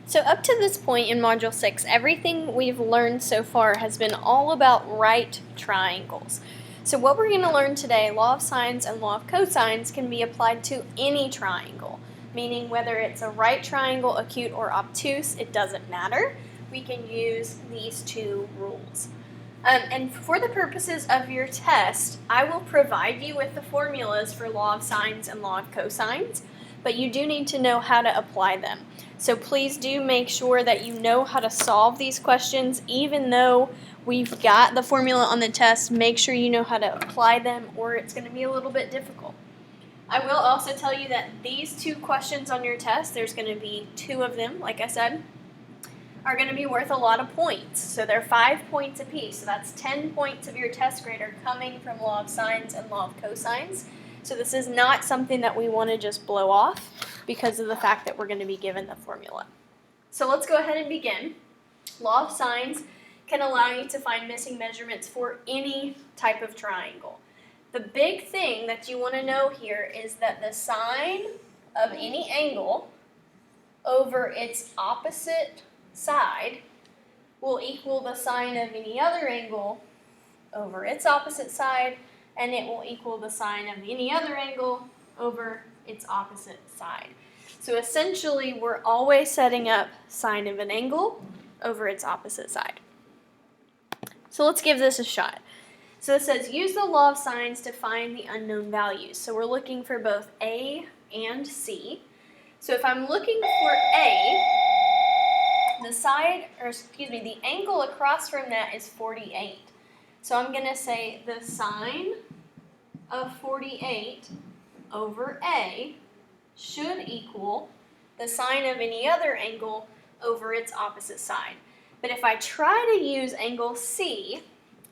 So up to this point in Module 6, everything we've learned so far has been all about right triangles. So what we're going to learn today, law of sines and law of cosines, can be applied to any triangle, meaning whether it's a right triangle, acute, or obtuse, it doesn't matter. We can use these two rules. And for the purposes of your test, I will provide you with the formulas for law of sines and law of cosines, but you do need to know how to apply them. So please do make sure that you know how to solve these questions. Even though we've got the formula on the test, make sure you know how to apply them, or it's going to be a little bit difficult. I will also tell you that these two questions on your test, there's going to be two of them, like I said, are going to be worth a lot of points. So they're 5 points apiece. So that's 10 points of your test grade are coming from law of sines and law of cosines. So this is not something that we want to just blow off because of the fact that we're going to be given the formula. So let's go ahead and begin. Law of sines can allow you to find missing measurements for any type of triangle. The big thing that you want to know here is that the sine of any angle over its opposite side will equal the sine of any other angle over its opposite side, and it will equal the sine of any other angle over its opposite side. So essentially, we're always setting up sine of an angle over its opposite side. So let's give this a shot. So it says, use the law of sines to find the unknown values. So we're looking for both A and C. So if I'm looking for A, the angle across from that is 48. So I'm going to say the sine of 48 over A should equal the sine of any other angle over its opposite side. But if I try to use angle C,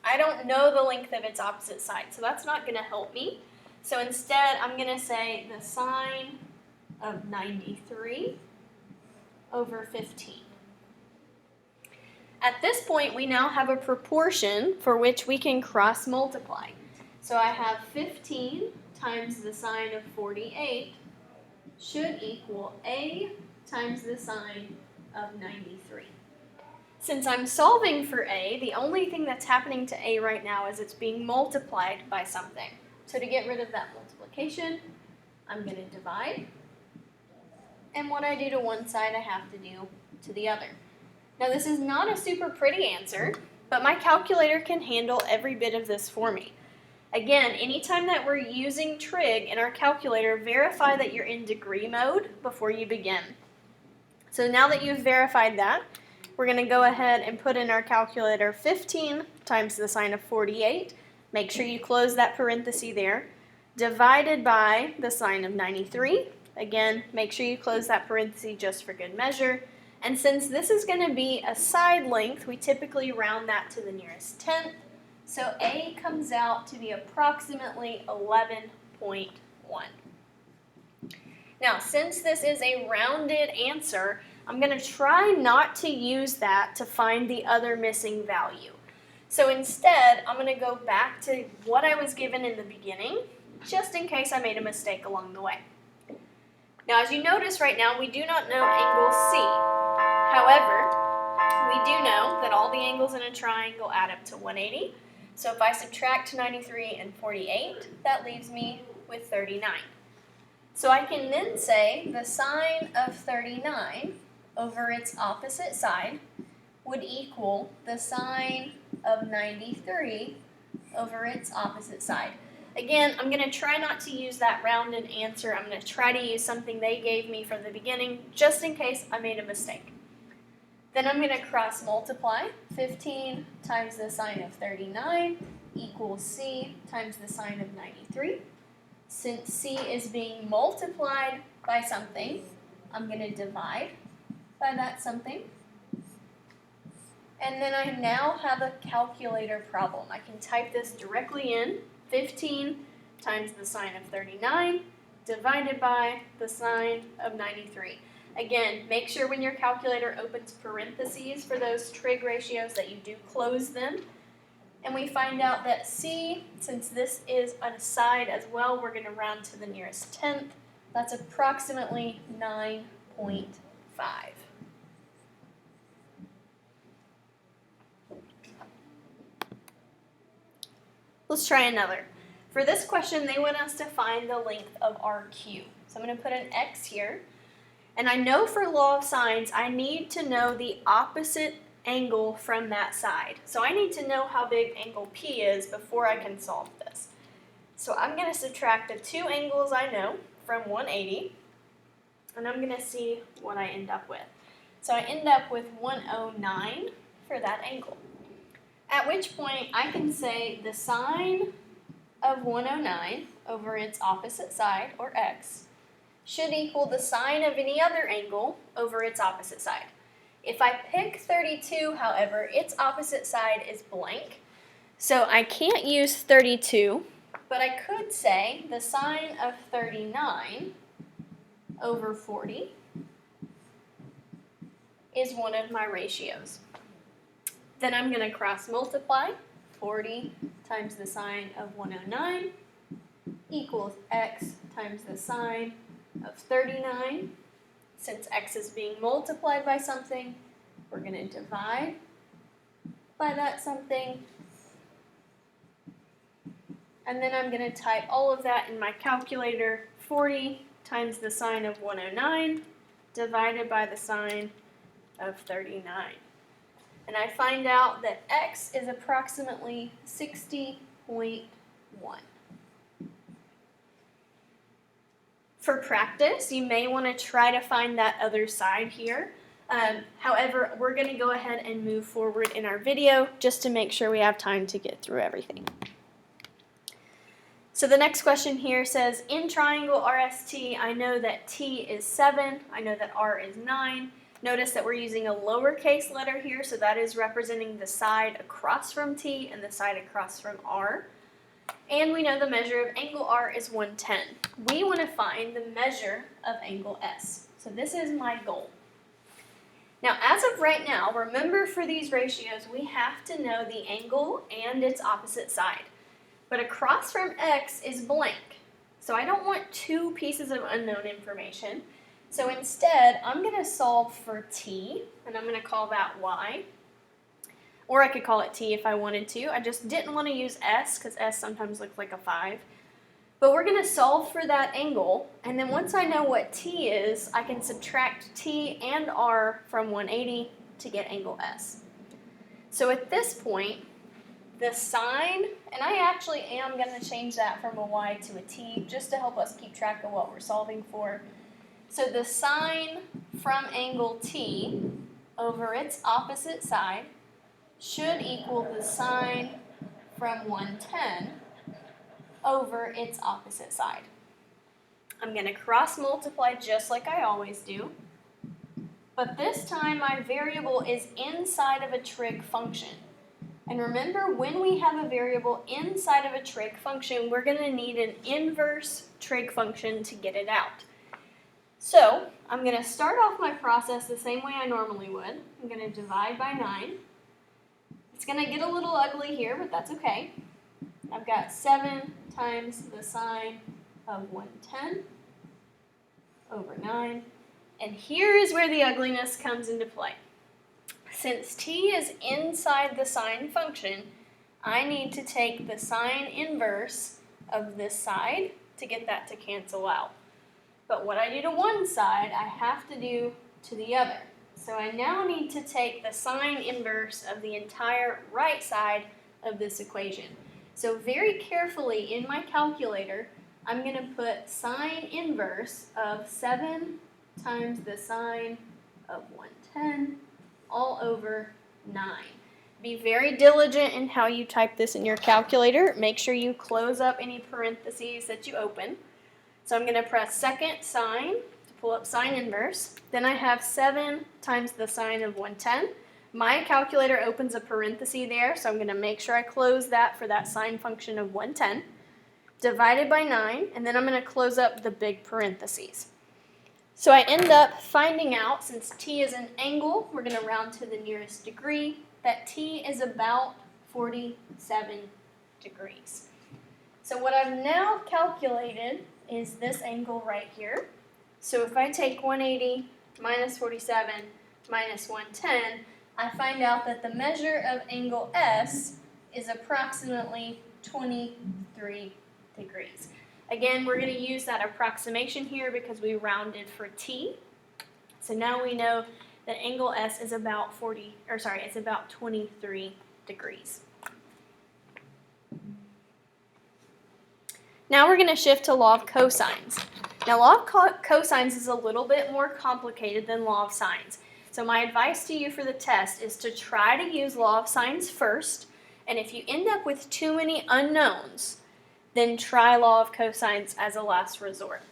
I don't know the length of its opposite side, so that's not going to help me. So instead, I'm going to say the sine of 93 over 15. At this point, we now have a proportion for which we can cross multiply. So I have 15 times the sine of 48 should equal A times the sine of 93. Since I'm solving for A, the only thing that's happening to A right now is it's being multiplied by something. So to get rid of that multiplication, I'm going to divide. And what I do to one side, I have to do to the other. Now this is not a super pretty answer, but my calculator can handle every bit of this for me. Again, anytime that we're using trig in our calculator, verify that you're in degree mode before you begin. So now that you've verified that, we're going to go ahead and put in our calculator 15 times the sine of 48. Make sure you close that parenthesis there. Divided by the sine of 93. Again, make sure you close that parenthesis just for good measure. And since this is going to be a side length, we typically round that to the nearest tenth. So A comes out to be approximately 11.1. Now, since this is a rounded answer, I'm going to try not to use that to find the other missing value. So instead, I'm going to go back to what I was given in the beginning, just in case I made a mistake along the way. Now, as you notice right now, we do not know angle C. However, we do know that all the angles in a triangle add up to 180. So if I subtract 93 and 48, that leaves me with 39. So I can then say the sine of 39 over its opposite side would equal the sine of 93 over its opposite side. Again, I'm going to try not to use that rounded answer. I'm going to try to use something they gave me from the beginning, just in case I made a mistake. Then I'm going to cross multiply. 15 times the sine of 39 equals C times the sine of 93. Since C is being multiplied by something, I'm going to divide by that something. And then I now have a calculator problem. I can type this directly in. 15 times the sine of 39 divided by the sine of 93. Again, make sure when your calculator opens parentheses for those trig ratios that you do close them. And we find out that C, since this is a side as well, we're going to round to the nearest tenth. That's approximately 9.5. Let's try another. For this question, they want us to find the length of our cube. So I'm going to put an x here. And I know for law of sines, I need to know the opposite angle from that side. So I need to know how big angle P is before I can solve this. So I'm going to subtract the two angles I know from 180, and I'm going to see what I end up with. So I end up with 109 for that angle. At which point I can say the sine of 109 over its opposite side, or x, should equal the sine of any other angle over its opposite side. If I pick 32, however, its opposite side is blank, so I can't use 32, but I could say the sine of 39 over 40 is one of my ratios. Then I'm going to cross multiply. 40 times the sine of 109 equals x times the sine of 39. Since x is being multiplied by something, we're going to divide by that something. And then I'm going to type all of that in my calculator. 40 times the sine of 109 divided by the sine of 39. And I find out that x is approximately 60.1. For practice, you may want to try to find that other side here. However, we're going to go ahead and move forward in our video just to make sure we have time to get through everything. So the next question here says, in triangle RST, I know that T is 7, I know that R is 9. Notice that we're using a lowercase letter here, so that is representing the side across from T and the side across from R. And we know the measure of angle R is 110. We want to find the measure of angle S. So this is my goal. Now, as of right now, remember for these ratios, we have to know the angle and its opposite side. But across from X is blank. So I don't want two pieces of unknown information. So instead, I'm going to solve for T, and I'm going to call that Y. Or I could call it T if I wanted to. I just didn't want to use S, because S sometimes looks like a 5. But we're going to solve for that angle, and then once I know what T is, I can subtract T and R from 180 to get angle S. So at this point, the sine, and I actually am going to change that from a Y to a T, just to help us keep track of what we're solving for. So the sine from angle T over its opposite side should equal the sine from 110 over its opposite side. I'm going to cross multiply just like I always do, but this time my variable is inside of a trig function. And remember, when we have a variable inside of a trig function, we're going to need an inverse trig function to get it out. So I'm going to start off my process the same way I normally would. I'm going to divide by 9. It's going to get a little ugly here, but that's okay. I've got 7 times the sine of 110 over 9. And here is where the ugliness comes into play. Since T is inside the sine function, I need to take the sine inverse of this side to get that to cancel out. But what I do to one side, I have to do to the other. So I now need to take the sine inverse of the entire right side of this equation. So very carefully in my calculator, I'm going to put sine inverse of 7 times the sine of 110 all over 9. Be very diligent in how you type this in your calculator. Make sure you close up any parentheses that you open. So I'm going to press second sine to pull up sine inverse. Then I have 7 times the sine of 110. My calculator opens a parenthesis there, so I'm going to make sure I close that for that sine function of 110. Divided by 9, and then I'm going to close up the big parentheses. So I end up finding out, since T is an angle, we're going to round to the nearest degree, that T is about 47 degrees. So what I've now calculated is this angle right here. So if I take 180 minus 47 minus 110, I find out that the measure of angle S is approximately 23 degrees. Again, we're going to use that approximation here because we rounded for t. So now we know that angle S is about it's about 23 degrees. Now we're going to shift to law of cosines. Now law of cosines is a little bit more complicated than law of sines. So my advice to you for the test is to try to use law of sines first, and if you end up with too many unknowns, then try law of cosines as a last resort.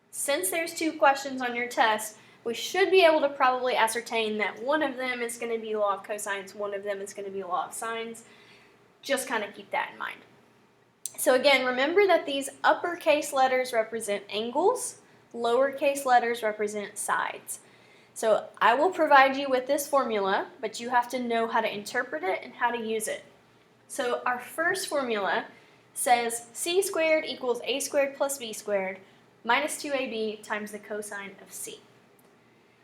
Since there's 2 questions on your test, we should be able to probably ascertain that one of them is going to be law of cosines, one of them is going to be law of sines. Just kind of keep that in mind. So again, remember that these uppercase letters represent angles, lowercase letters represent sides. So I will provide you with this formula, but you have to know how to interpret it and how to use it. So our first formula says c squared equals a squared plus b squared minus 2ab times the cosine of c.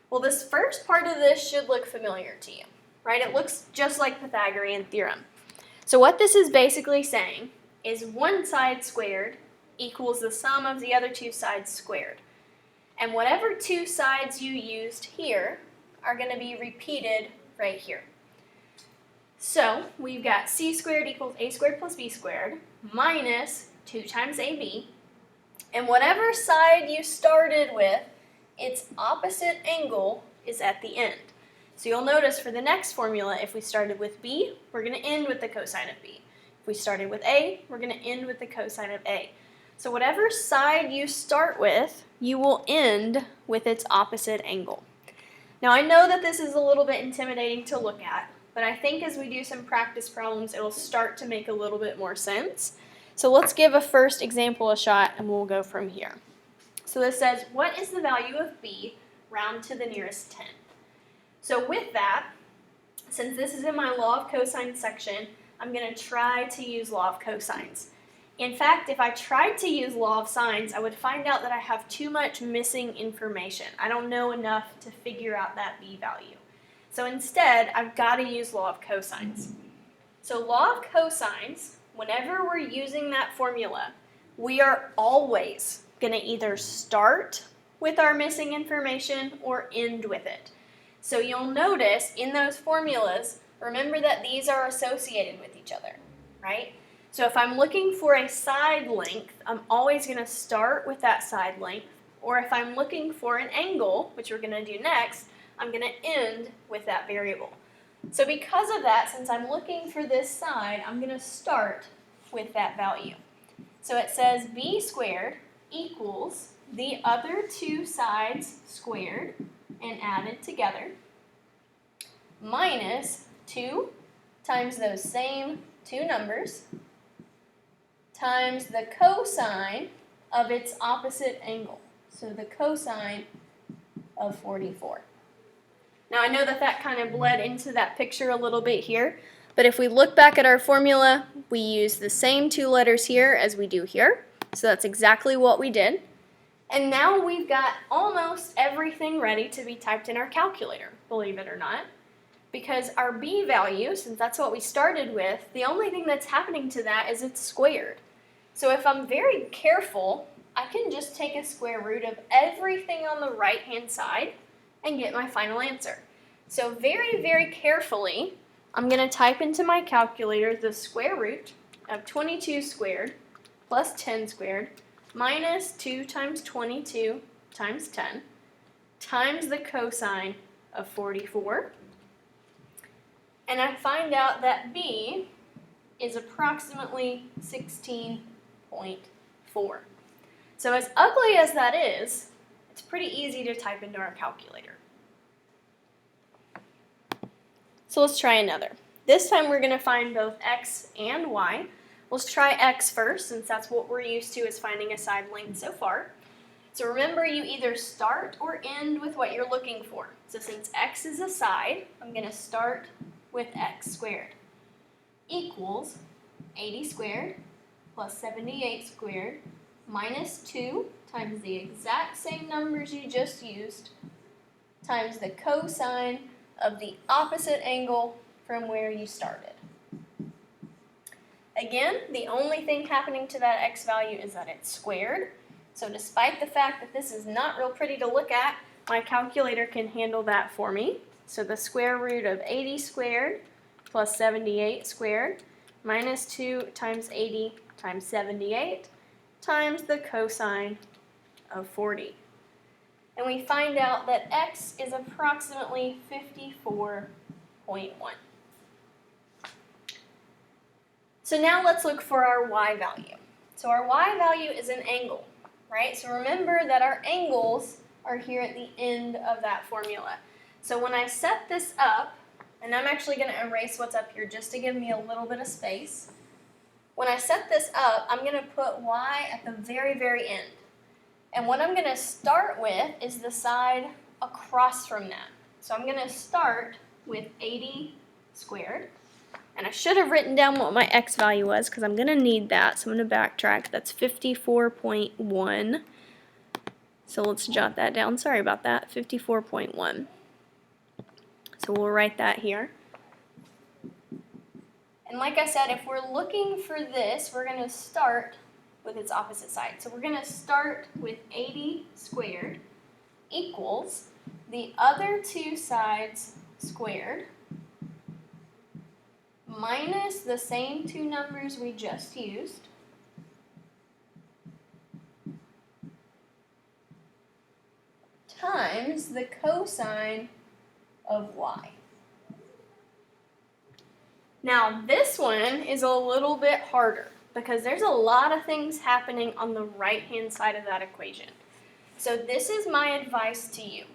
Well, this first part of this should look familiar to you, right? It looks just like Pythagorean theorem. So what this is basically saying is one side squared equals the sum of the other 2 sides squared. And whatever 2 sides you used here are going to be repeated right here. So we've got c squared equals a squared plus b squared minus 2 times ab. And whatever side you started with, its opposite angle is at the end. So you'll notice for the next formula, if we started with b, we're going to end with the cosine of b. If we started with a, we're going to end with the cosine of a. So whatever side you start with, you will end with its opposite angle. Now I know that this is a little bit intimidating to look at, but I think as we do some practice problems, it'll start to make a little bit more sense. So let's give a first example a shot and we'll go from here. So this says, what is the value of b round to the nearest 10? So with that, since this is in my law of cosines section, I'm going to try to use law of cosines. In fact, if I tried to use law of sines, I would find out that I have too much missing information. I don't know enough to figure out that b value. So instead, I've got to use law of cosines. So law of cosines, whenever we're using that formula, we are always going to either start with our missing information or end with it. So you'll notice in those formulas, remember that these are associated with each other, right? So if I'm looking for a side length, I'm always going to start with that side length. Or if I'm looking for an angle, which we're going to do next, I'm going to end with that variable. So because of that, since I'm looking for this side, I'm going to start with that value. So it says b squared equals the other 2 sides squared and added together minus 2 times those same 2 numbers times the cosine of its opposite angle. So the cosine of 44. Now I know that that kind of bled into that picture a little bit here, but if we look back at our formula, we use the same 2 letters here as we do here. So that's exactly what we did. And now we've got almost everything ready to be typed in our calculator, believe it or not. Because our b value, since that's what we started with, the only thing that's happening to that is it's squared. So if I'm very careful, I can just take a square root of everything on the right-hand side and get my final answer. So very, very carefully, I'm going to type into my calculator the square root of 22 squared plus 10 squared minus 2 times 22 times 10 times the cosine of 44. And I find out that b is approximately 16.4. So as ugly as that is, it's pretty easy to type into our calculator. So let's try another. This time we're going to find both x and y. Let's try x first, since that's what we're used to is finding a side length so far. So remember, you either start or end with what you're looking for. So since x is a side, I'm going to start with x squared equals 80 squared plus 78 squared minus 2 times the exact same numbers you just used times the cosine of the opposite angle from where you started. Again, the only thing happening to that x value is that it's squared. So despite the fact that this is not real pretty to look at, my calculator can handle that for me. So the square root of 80 squared plus 78 squared minus 2 times 80 times 78 times the cosine of 40. And we find out that x is approximately 54.1. So now let's look for our y value. So our y value is an angle, right? So remember that our angles are here at the end of that formula. So when I set this up, and I'm actually going to erase what's up here just to give me a little bit of space. When I set this up, I'm going to put y at the very, very end. And what I'm going to start with is the side across from that. So I'm going to start with 80 squared. And I should have written down what my x value was because I'm going to need that. So I'm going to backtrack. That's 54.1. So let's jot that down. Sorry about that. 54.1. So we'll write that here. And like I said, if we're looking for this, we're going to start with its opposite side. So we're going to start with 80 squared equals the other two sides squared minus the same two numbers we just used times the cosine of y. Now this one is a little bit harder because there's a lot of things happening on the right-hand side of that equation. So this is my advice to you.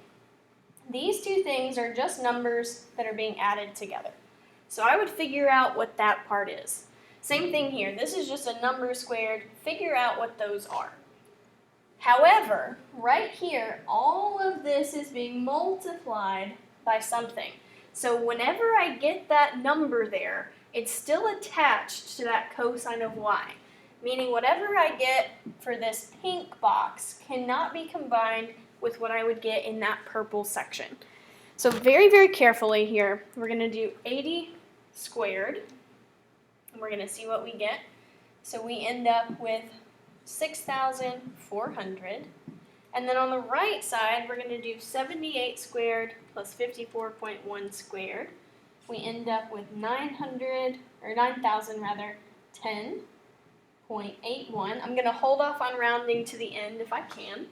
These two things are just numbers that are being added together. So I would figure out what that part is. Same thing here. This is just a number squared. Figure out what those are. However, right here, all of this is being multiplied by something. So whenever I get that number there, it's still attached to that cosine of y, meaning whatever I get for this pink box cannot be combined with what I would get in that purple section. So very, very carefully here, we're going to do 80 squared, and we're going to see what we get. So we end up with 6,400. And then on the right side, we're going to do 78 squared plus 54.1 squared. We end up with 9,000 rather, 10.81. I'm going to hold off on rounding to the end if I can.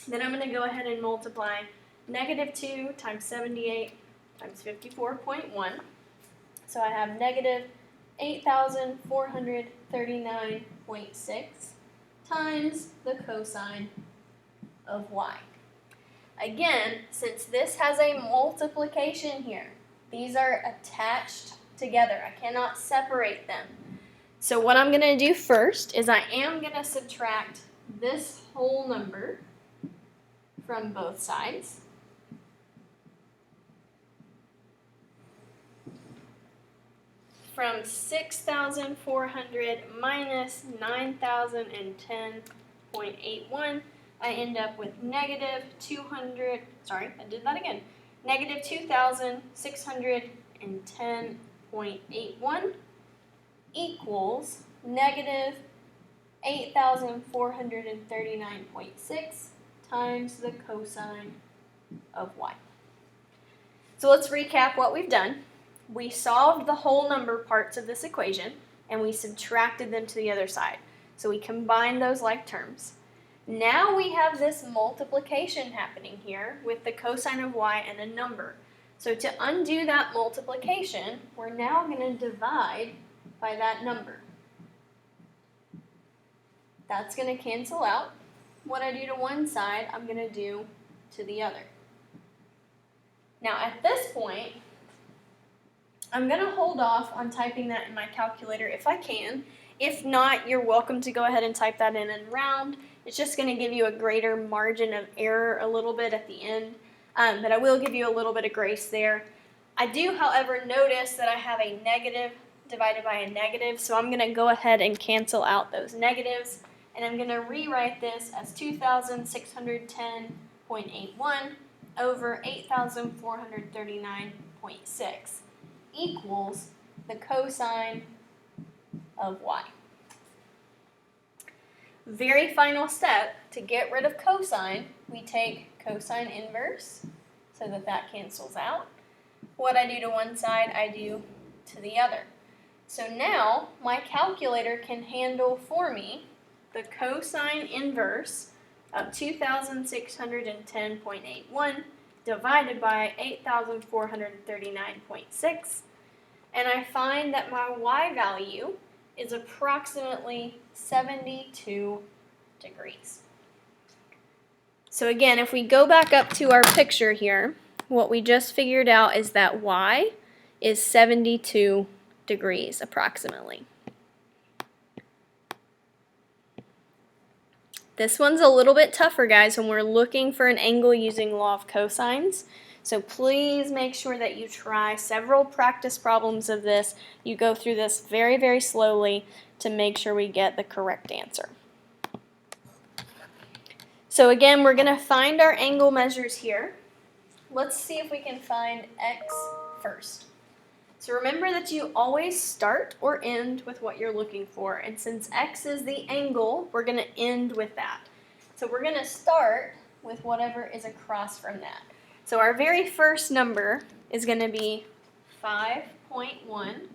Then I'm going to go ahead and multiply negative 2 times 78 times 54.1. So I have negative 8,439.6 times the cosine of y. Again, since this has a multiplication here, these are attached together. I cannot separate them. So what I'm going to do first is I am going to subtract this whole number from both sides. From 6,400 minus 9,010.81, I end up with negative 2,610.81 equals negative 8,439.6 times the cosine of y. So let's recap what we've done. We solved the whole number parts of this equation, and we subtracted them to the other side. So we combined those like terms. Now we have this multiplication happening here with the cosine of y and a number. So to undo that multiplication, we're now going to divide by that number. That's going to cancel out. What I do to one side, I'm going to do to the other. Now at this point, I'm going to hold off on typing that in my calculator if I can. If not, you're welcome to go ahead and type that in and round. It's just going to give you a greater margin of error a little bit at the end, but I will give you a little bit of grace there. I do, however, notice that I have a negative divided by a negative, so I'm going to go ahead and cancel out those negatives, and I'm going to rewrite this as 2,610.81 over 8,439.6 equals the cosine of y. Very final step, to get rid of cosine, we take cosine inverse so that that cancels out. What I do to one side, I do to the other. So now my calculator can handle for me the cosine inverse of 2,610.81 divided by 8,439.6, and I find that my y value is approximately 72 degrees. So again, if we go back up to our picture here, what we just figured out is that y is 72 degrees approximately. This one's a little bit tougher, guys, when we're looking for an angle using law of cosines. So please make sure that you try several practice problems of this. You go through this very, very slowly to make sure we get the correct answer. So again, we're going to find our angle measures here. Let's see if we can find x first. So remember that you always start or end with what you're looking for, and since x is the angle, we're going to end with that. So we're going to start with whatever is across from that. So our very first number is going to be 5.1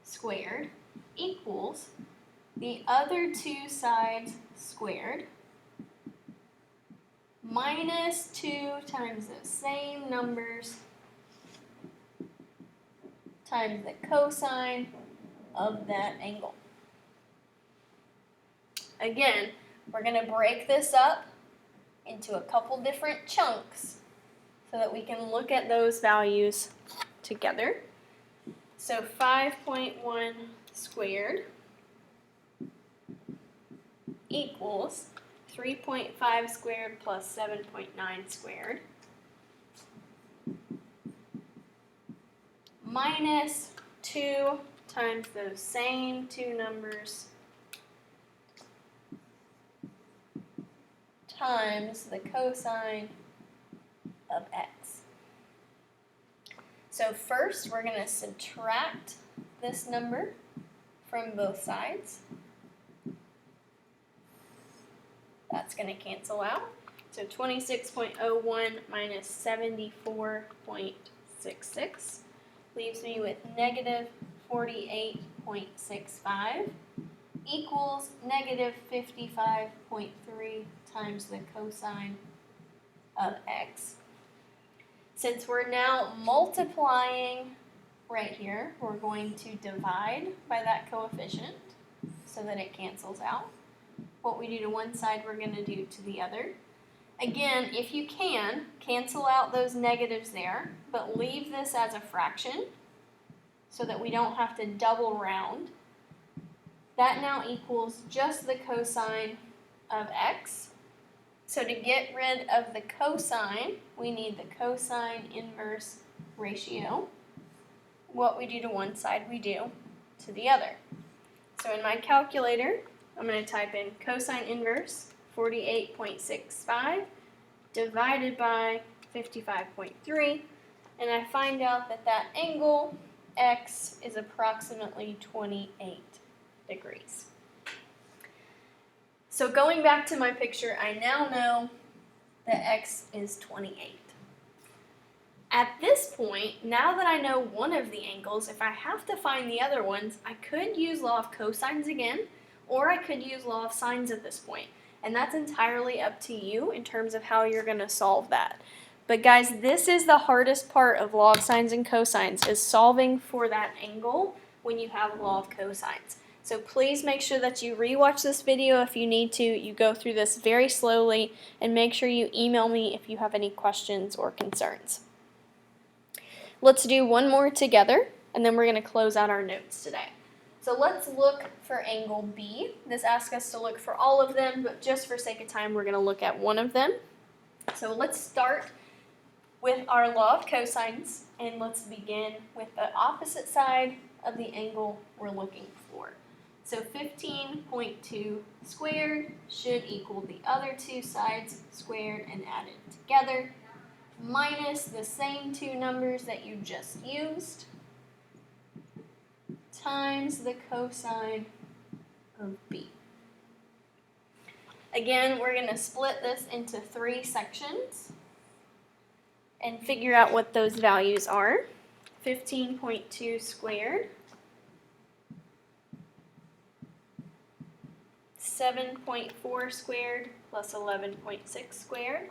squared equals the other two sides squared minus 2 times the same numbers times the cosine of that angle. Again, we're going to break this up into a couple different chunks so that we can look at those values together. So 5.1 squared equals 3.5 squared plus 7.9 squared minus 2 times those same two numbers times the cosine of x. So first we're going to subtract this number from both sides. That's going to cancel out. So 26.01 minus 74.66 leaves me with negative 48.65 equals negative 55.3 times the cosine of x. Since we're now multiplying right here, we're going to divide by that coefficient so that it cancels out. What we do to one side, we're going to do to the other. Again, if you can, cancel out those negatives there, but leave this as a fraction so that we don't have to double round. That now equals just the cosine of x. So to get rid of the cosine, we need the cosine inverse ratio. What we do to one side, we do to the other. So in my calculator, I'm going to type in cosine inverse 48.65 divided by 55.3, and I find out that that angle x is approximately 28 degrees. So going back to my picture, I now know that x is 28. At this point, now that I know one of the angles, if I have to find the other ones, I could use law of cosines again, or I could use law of sines at this point. And that's entirely up to you in terms of how you're going to solve that. But guys, this is the hardest part of law of sines and cosines, is solving for that angle when you have law of cosines. So please make sure that you rewatch this video if you need to. You go through this very slowly, and make sure you email me if you have any questions or concerns. Let's do one more together, and then we're going to close out our notes today. So let's look for angle B. This asks us to look for all of them, but just for sake of time, we're going to look at one of them. So let's start with our law of cosines, and let's begin with the opposite side of the angle we're looking for. So 15.2 squared should equal the other two sides squared and added together, minus the same two numbers that you just used, times the cosine of B. Again, we're going to split this into 3 sections and figure out what those values are. 15.2 squared, 7.4 squared plus 11.6 squared,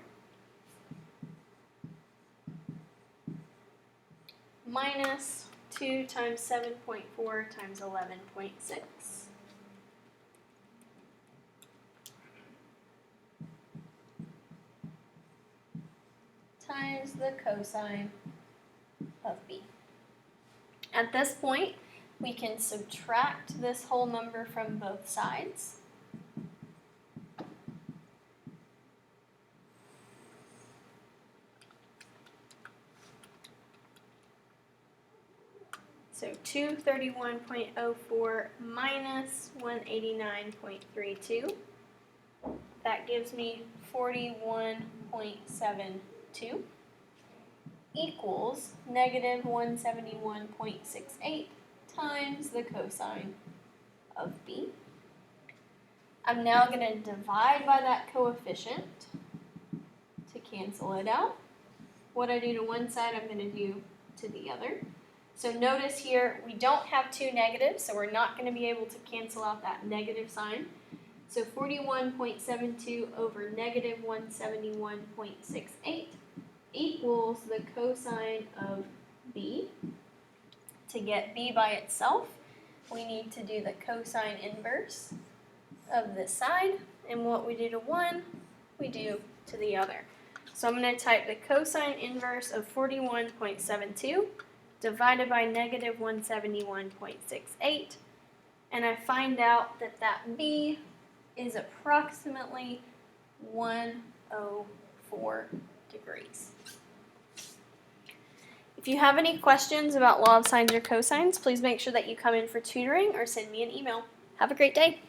minus 2 times 7.4 times 11.6. Times the cosine of B. At this point, we can subtract this whole number from both sides. So 231.04 minus 189.32. That gives me 41.72 equals negative 171.68 times the cosine of B. I'm now going to divide by that coefficient to cancel it out. What I do to one side, I'm going to do to the other. So notice here, we don't have 2 negatives, so we're not going to be able to cancel out that negative sign. So 41.72 over negative 171.68 equals the cosine of B. To get B by itself, we need to do the cosine inverse of this side, and what we do to one, we do to the other. So I'm going to type the cosine inverse of 41.72 divided by negative 171.68, and I find out that that B is approximately 104 degrees. If you have any questions about law of sines or cosines, please make sure that you come in for tutoring or send me an email. Have a great day.